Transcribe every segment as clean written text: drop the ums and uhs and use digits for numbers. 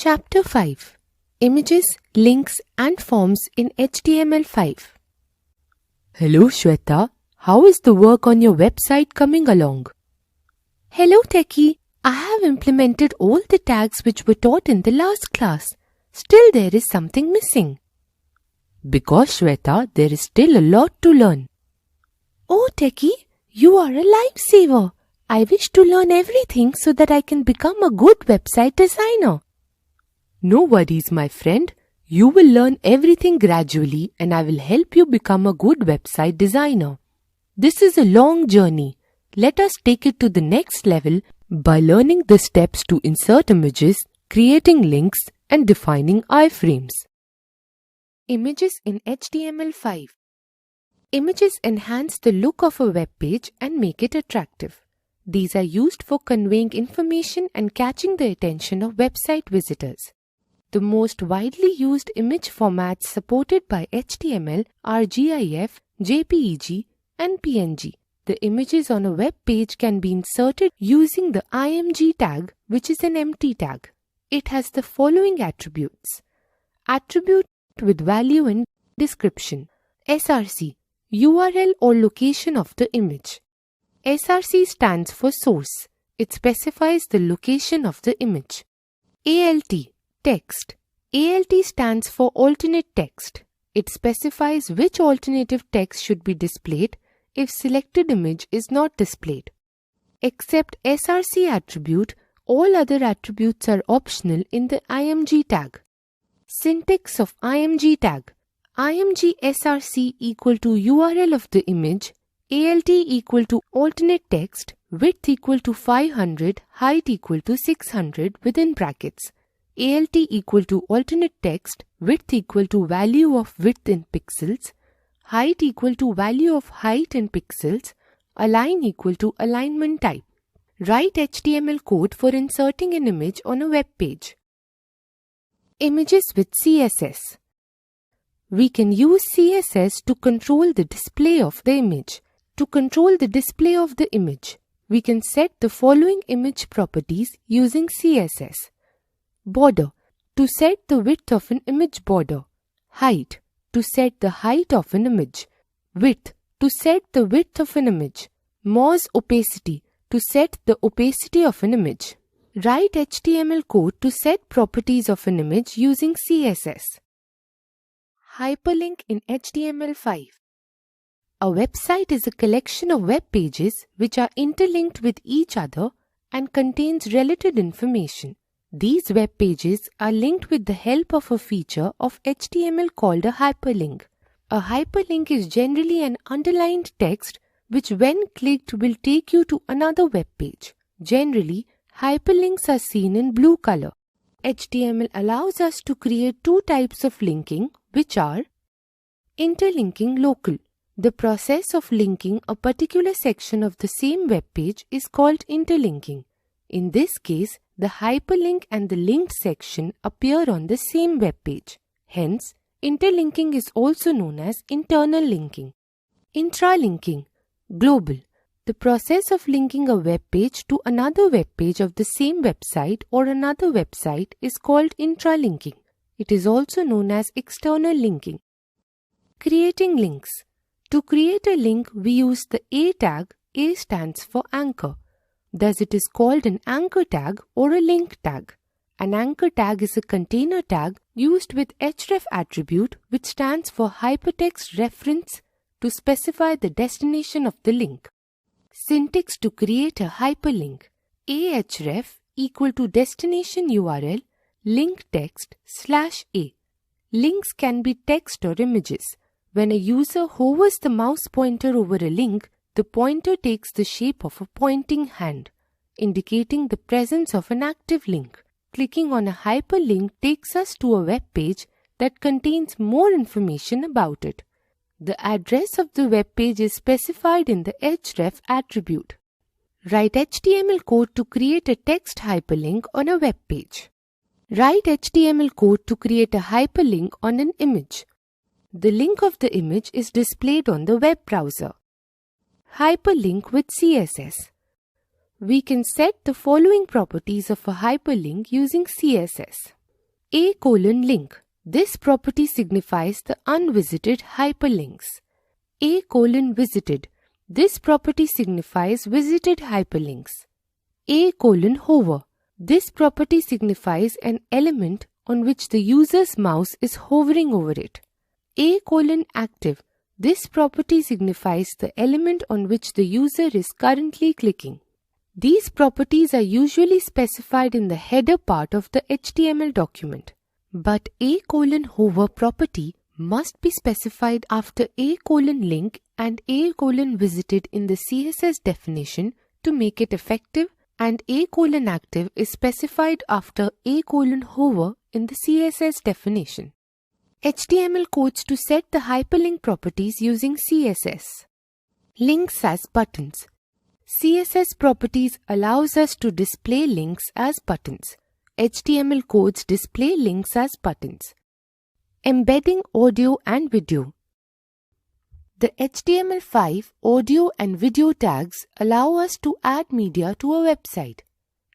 Chapter 5 Images, Links and Forms in HTML5. Hello Shweta, how is the work on your website coming along? Hello Techie, I have implemented all the tags which were taught in the last class. Still there is something missing. Because Shweta, there is still a lot to learn. Oh Techie, you are a lifesaver. I wish to learn everything so that I can become a good website designer. No worries, my friend. You will learn everything gradually and I will help you become a good website designer. This is a long journey. Let us take it to the next level by learning the steps to insert images, creating links, and defining iframes. Images in HTML5. Images enhance the look of a web page and make it attractive. These are used for conveying information and catching the attention of website visitors. The most widely used image formats supported by HTML are GIF, JPEG, and PNG. The images on a web page can be inserted using the img tag, which is an empty tag. It has the following attributes. Attribute with value and description. SRC, URL or location of the image. SRC stands for source. It specifies the location of the image. ALT, text. ALT stands for alternate text. It specifies which alternative text should be displayed if selected image is not displayed. Except SRC attribute, all other attributes are optional in the img tag. Syntax of img tag. img src equal to URL of the image, ALT equal to alternate text, width equal to 500, height equal to 600 within brackets. ALT equal to alternate text, width equal to value of width in pixels, height equal to value of height in pixels, align equal to alignment type. Write HTML code for inserting an image on a web page. Images with CSS. We can use CSS to control the display of the image. To control the display of the image, we can set the following image properties using CSS. Border, to set the width of an image border. Height, to set the height of an image. Width, to set the width of an image. Mouse opacity, to set the opacity of an image. Write HTML code to set properties of an image using CSS. Hyperlink in HTML5. A website is a collection of web pages which are interlinked with each other and contains related information. These web pages are linked with the help of a feature of HTML called a hyperlink. A hyperlink is generally an underlined text which when clicked will take you to another web page. Generally, hyperlinks are seen in blue color. HTML allows us to create two types of linking, which are interlinking local. The process of linking a particular section of the same web page is called interlinking. In this case, the hyperlink and the linked section appear on the same web page. Hence, interlinking is also known as internal linking. Intralinking, global. The process of linking a web page to another web page of the same website or another website is called intralinking. It is also known as external linking. Creating links. To create a link, we use the A tag. A stands for anchor. Thus, it is called an anchor tag or a link tag. An anchor tag is a container tag used with href attribute, which stands for hypertext reference, to specify the destination of the link. Syntax to create a hyperlink. Ahref equal to destination URL link text /a. Links can be text or images. When a user hovers the mouse pointer over a link, the pointer takes the shape of a pointing hand, indicating the presence of an active link. Clicking on a hyperlink takes us to a web page that contains more information about it. The address of the web page is specified in the href attribute. Write HTML code to create a text hyperlink on a web page. Write HTML code to create a hyperlink on an image. The link of the image is displayed on the web browser. Hyperlink with CSS. We can set the following properties of a hyperlink using CSS. A:*link. This property signifies the unvisited hyperlinks. A:*visited. This property signifies visited hyperlinks. A:*hover. This property signifies an element on which the user's mouse is hovering over it. A:*active. This property signifies the element on which the user is currently clicking. These properties are usually specified in the header part of the HTML document. But A:*hover property must be specified after A:*link and A:*visited in the CSS definition to make it effective, and A:*active is specified after A:*hover in the CSS definition. HTML codes to set the hyperlink properties using CSS. Links as buttons. CSS properties allows us to display links as buttons. HTML codes display links as buttons. Embedding audio and video. The HTML5 audio and video tags allow us to add media to a website.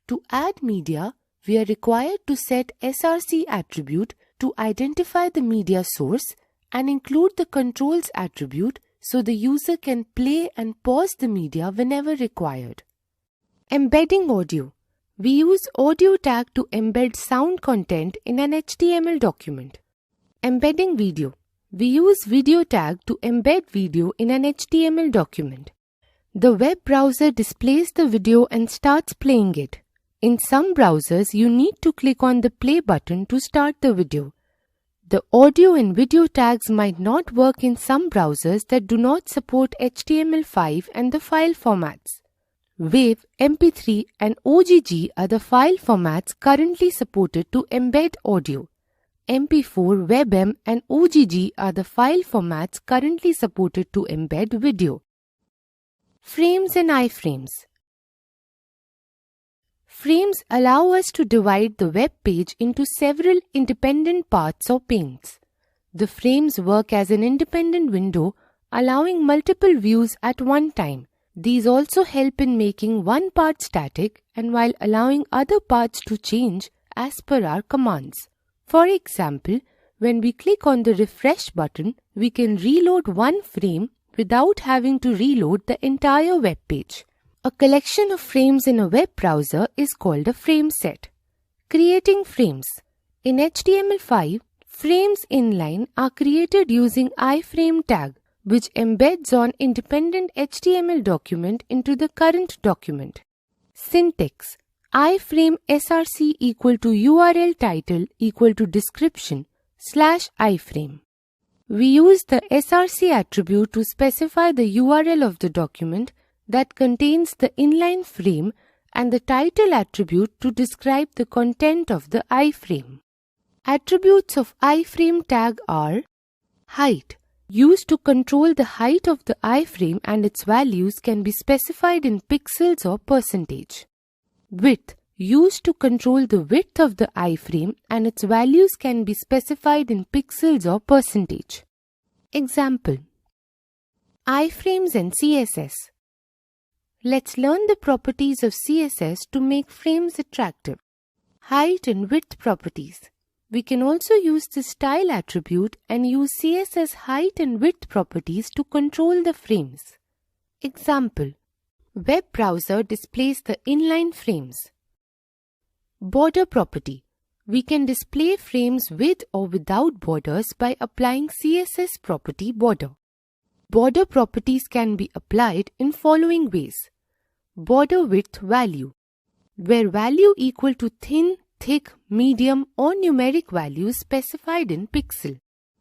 To add media, we are required to set src attribute to identify the media source and include the controls attribute so the user can play and pause the media whenever required. Embedding audio. We use audio tag to embed sound content in an HTML document. Embedding video. We use video tag to embed video in an HTML document. The web browser displays the video and starts playing it. In some browsers, you need to click on the play button to start the video. The audio and video tags might not work in some browsers that do not support HTML5 and the file formats. WAV, MP3 and OGG are the file formats currently supported to embed audio. MP4, WebM and OGG are the file formats currently supported to embed video. Frames and iframes. Frames allow us to divide the web page into several independent parts or panes. The frames work as an independent window, allowing multiple views at one time. These also help in making one part static and while allowing other parts to change as per our commands. For example, when we click on the refresh button, we can reload one frame without having to reload the entire web page. A collection of frames in a web browser is called a frame set. Creating frames. In HTML5, frames inline are created using iframe tag, which embeds on independent HTML document into the current document. Syntax. iframe src equal to URL title equal to description /iframe. We use the src attribute to specify the URL of the document that contains the inline frame and the title attribute to describe the content of the iframe. Attributes of iframe tag are height, used to control the height of the iframe and its values can be specified in pixels or percentage. Width, used to control the width of the iframe and its values can be specified in pixels or percentage. Example: iframes and CSS. Let's learn the properties of CSS to make frames attractive. Height and width properties. We can also use the style attribute and use CSS height and width properties to control the frames. Example: web browser displays the inline frames. Border property. We can display frames with or without borders by applying CSS property border. Border properties can be applied in following ways. Border width value, where value equal to thin, thick, medium or numeric values specified in pixel.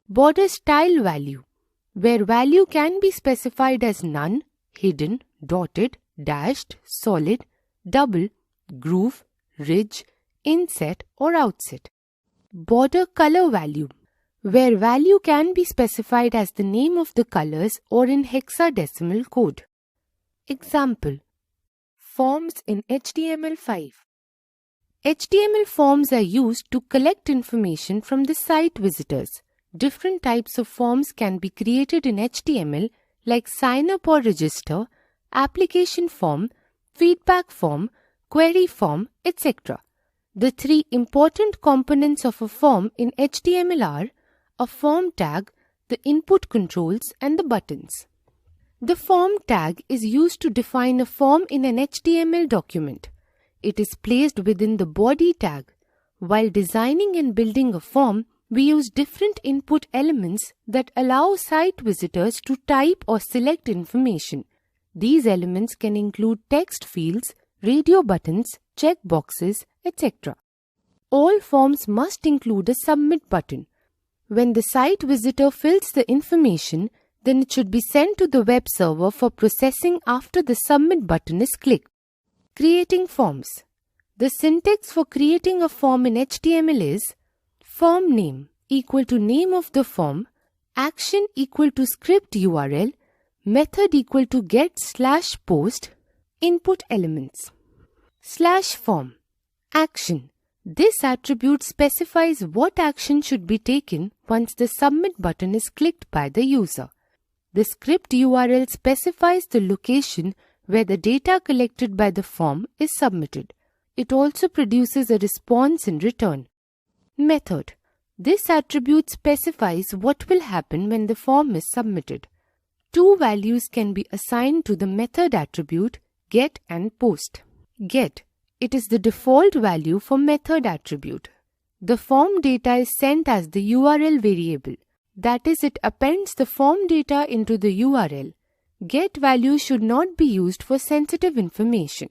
Border style value, where value can be specified as none, hidden, dotted, dashed, solid, double, groove, ridge, inset or outset. Border color value, where value can be specified as the name of the colors or in hexadecimal code. Example: forms in HTML5. HTML forms are used to collect information from the site visitors. Different types of forms can be created in HTML like sign up or register, application form, feedback form, query form, etc. The three important components of a form in HTML are a form tag, the input controls, and the buttons. The form tag is used to define a form in an HTML document. It is placed within the body tag. While designing and building a form, we use different input elements that allow site visitors to type or select information. These elements can include text fields, radio buttons, checkboxes, etc. All forms must include a submit button. When the site visitor fills the information, then it should be sent to the web server for processing after the submit button is clicked. Creating forms. The syntax for creating a form in HTML is form name equal to name of the form, action equal to script URL, method equal to get/post, input elements. /form. Action. This attribute specifies what action should be taken once the submit button is clicked by the user. The script URL specifies the location where the data collected by the form is submitted. It also produces a response in return. Method. This attribute specifies what will happen when the form is submitted. Two values can be assigned to the method attribute get and post. Get. It is the default value for method attribute. The form data is sent as the URL variable. That is, it appends the form data into the URL. Get value should not be used for sensitive information.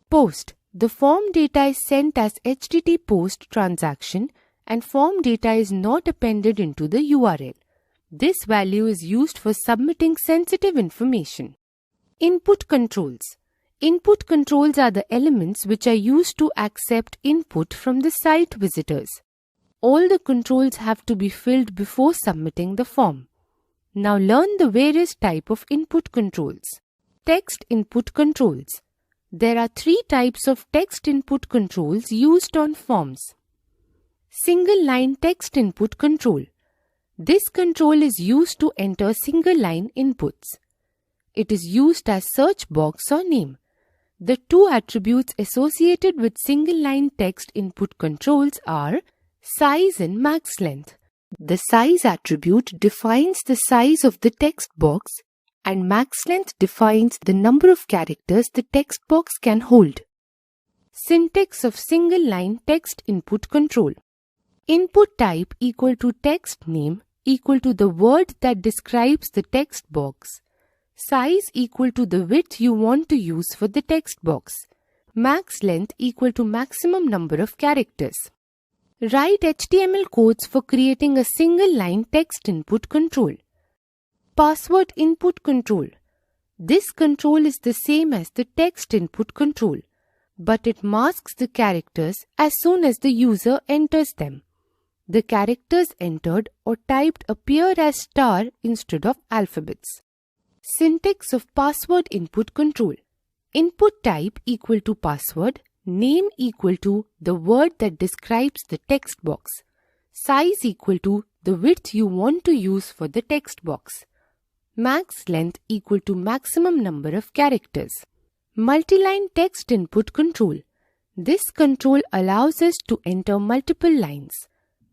Post. The form data is sent as HTTP post transaction and form data is not appended into the URL. This value is used for submitting sensitive information. Input controls. Input controls are the elements which are used to accept input from the site visitors. All the controls have to be filled before submitting the form. Now learn the various types of input controls. Text input controls. There are three types of text input controls used on forms. Single line text input control. This control is used to enter single line inputs. It is used as search box or name. The two attributes associated with single line text input controls are size and max length. The size attribute defines the size of the text box and max length defines the number of characters the text box can hold. Syntax of single line text input control. Input type equal to text name equal to the word that describes the text box. Size equal to the width you want to use for the text box. Max length equal to maximum number of characters. Write HTML codes for creating a single line text input control. Password input control. This control is the same as the text input control, but it masks the characters as soon as the user enters them. The characters entered or typed appear as star instead of alphabets. Syntax of password input control. Input type equal to password, name equal to the word that describes the text box, size equal to the width you want to use for the text box, max length equal to maximum number of characters. Multi-line text input control. This control allows us to enter multiple lines.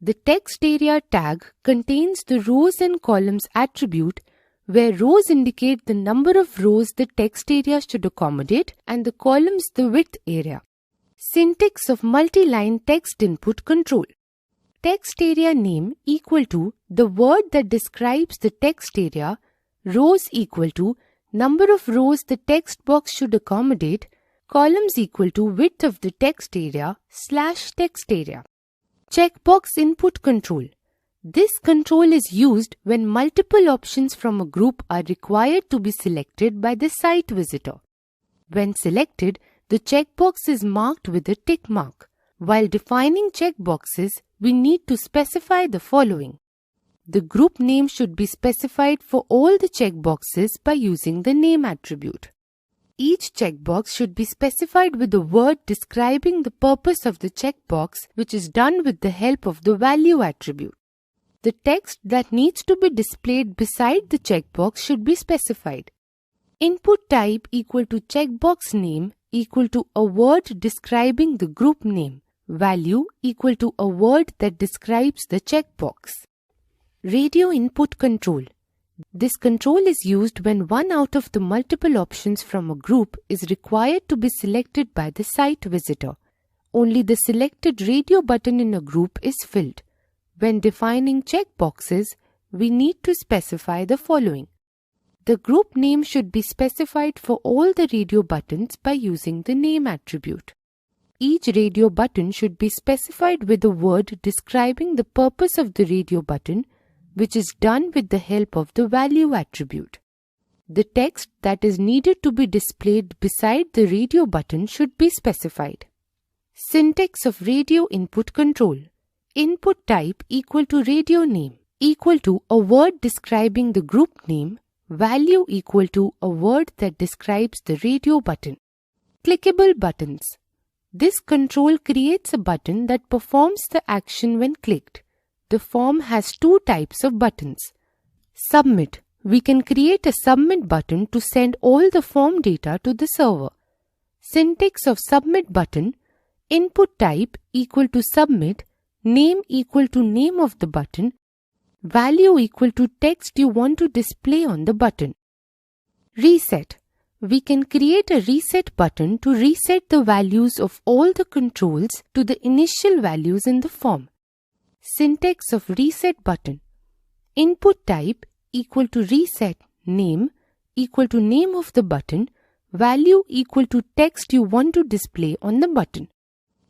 The text area tag contains the rows and columns attribute where rows indicate the number of rows the text area should accommodate and the columns the width area. Syntax of multi-line text input control. Text area name equal to the word that describes the text area, rows equal to number of rows the text box should accommodate, columns equal to width of the text area / text area. Checkbox input control. This control is used when multiple options from a group are required to be selected by the site visitor. When selected, the checkbox is marked with a tick mark. While defining checkboxes, we need to specify the following. The group name should be specified for all the checkboxes by using the name attribute. Each checkbox should be specified with a word describing the purpose of the checkbox, which is done with the help of the value attribute. The text that needs to be displayed beside the checkbox should be specified. Input type equal to checkbox name equal to a word describing the group name. value equal to a word that describes the checkbox. Radio input control. This control is used when one out of the multiple options from a group is required to be selected by the site visitor. Only the selected radio button in a group is filled. When defining checkboxes, we need to specify the following. The group name should be specified for all the radio buttons by using the name attribute. Each radio button should be specified with a word describing the purpose of the radio button, which is done with the help of the value attribute. The text that is needed to be displayed beside the radio button should be specified. Syntax of radio input control. Input type equal to radio name equal to a word describing the group name, value equal to a word that describes the radio button. Clickable buttons. This control creates a button that performs the action when clicked. The form has two types of buttons. Submit. We can create a submit button to send all the form data to the server. Syntax of submit button. Input type equal to submit, name equal to name of the button, value equal to text you want to display on the button. Reset. We can create a reset button to reset the values of all the controls to the initial values in the form. Syntax of reset button. Input type equal to reset, name equal to name of the button, value equal to text you want to display on the button.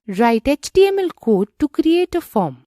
Write HTML code to create a form.